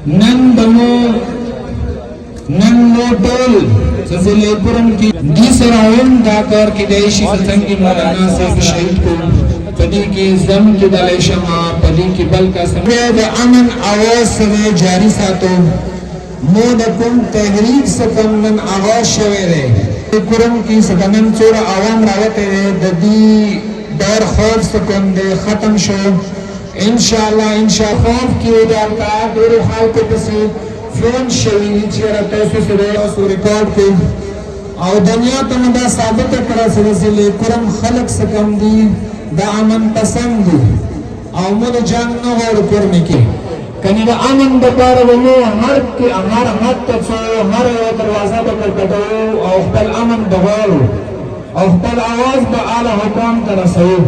نن ټول ضلع کرم کې دې سره هم دا کار کېدای شي چې څنګه مولانا صاحب شهید کو پدې کې زم کې د شمع پدې کې بل کا سمې د امن اواز سره جاری ساتو مو د کوم تحریک څخه نن اواز شوه دی کرم کې سګنن څور عوام راوته د دې ډار خوف څخه ختم شو ان شاء الله خوف کې دا ډېر خلکو پسې فون شوی چې تاسو سره اوس ریکارډ کړئ او دنیا ته دا ثابت کړه چې ضلع کرم خلق سکم دي د امن پسند دي او موږ جنگ نه غواړو کرم کې کني د امن لپاره مو هر حد ته هر دروازه به کړکټو او خپل امن بغواړو او خپل आवाज به اعلی حکام ته رسوو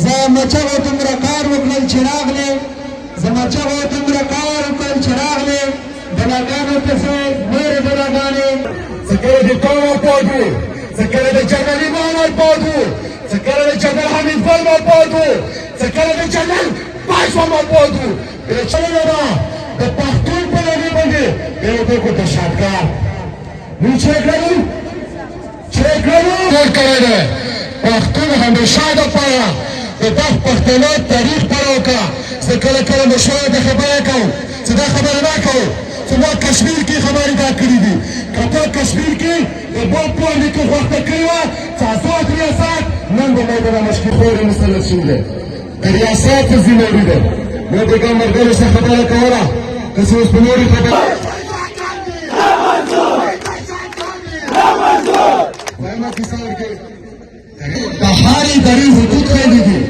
زه مچو تمره کار وکړل چې راغله دلاغانو پسې نور دلاغانې سکره د توم پودو سکره د جنرال ایمان پودو سکره د جنرال حمید فلم پودو سکره د جنرال پایسوم پودو به چلو نه د پښتون په لوري باندې یو دغه د شادګار نو چې کړو څه کړی پښتون همیشه د پاره د پښتنو تاریخ پروکا سکره کله مشوره د خبره کوم چې دا خبره نه کوم ما کشمیر کی خبری دا کری دی کتا کشمیر کی بول پوانی که وقت کریوا چاسوات ریاست نن با میدان مشکی خور مسلط شده ریاست زیموری ده ما دیگه مردمش خبر کورا کسی اس بنوری خبر بحاری داری حدود خیلی دی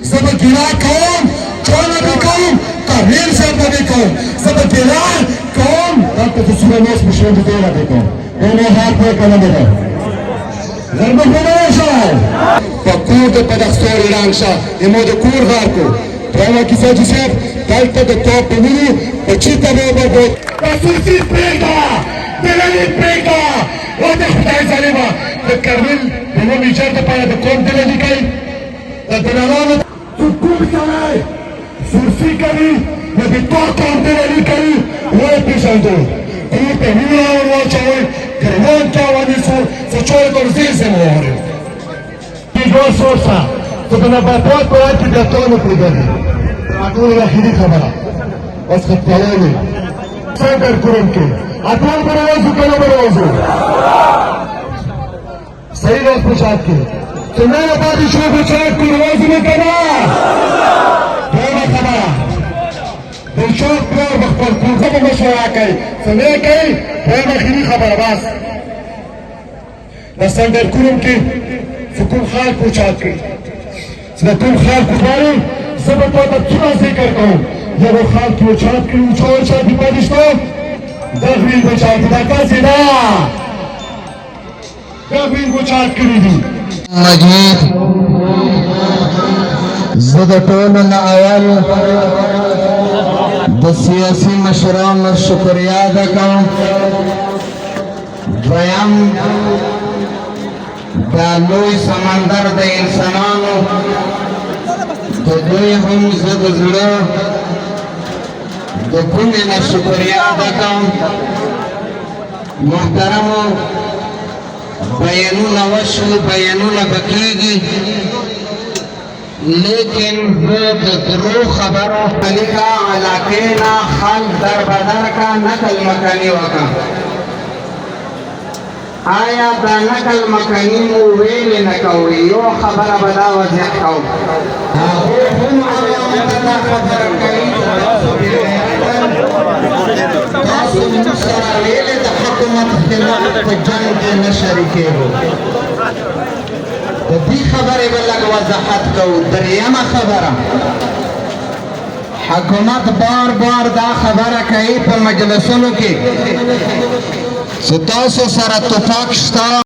زب گرا کون چانا بکن تحمیل شد بکن زب گرا کون دلته د سورانوس مشران دې نه وکړو نو هر په کله ده غرب خلاص پکور د پدښتور اعلان شه مو د کور غار کو پرما کیسه چې صاحب دلته د توپ ونی په چیته به وبو تاسو سي پرېګا دلني پرېګا او د خدای ظالما د کرنل د نو میچر د پاره د کوم دلني کوي د دلانو حکومت کوي سورسي کوي د تو کوم دلني کوي وای پیژندو دې په هیله ورچوي ګرمان کا ونی سو څوچو ورزي سموره دغه سوسا ته نه په پات کې د ټولو پرګري اټول اخیری خبره اوس خپلوي څنګه کوم کې اټول بروزو کنه بروزو صحیح راز پچات کې څنګه پاتې شو پچات کې روزو نه کنه دا خبره شوق پلار بخبر کورخه با مشوره کئی سمیه کئی پرم اخیری خبر بس نستان در کنم که فکر خال پوچات کئی سنتون خال کفاری زبط پاتا چرا ذکر کنم یا وہ خال پوچات کئی اوچا بھی پادشتو دغویل بچات دا کسی دا دغویل بچات کری دی مجید زدطولنا اول د سیاسی مشرانو شکریہ ادا کوم دویم دا لوی سمندر د انسانانو د دوی هم زه د زړه د کومې نه شکریہ ادا کوم محترمو بیانونه وشو بیانونه به کېږي لیکن زد درو خبرو خلیقا علاقینا خلق در بدر کا نقل مکانی وکا آیا دا نقل مکانی مو ویل نکوی یو خبر بدا وضح کو هم عوام تدا خبر کئی تاسو مصر ویل دا حکومت خلاف جنگ نشرکی ہو دې خبرې بلګ وضاحت کو دریمه خبره حکومت بار دا خبره کوي په مجلسونو کې چې تاسو سره اتفاق شته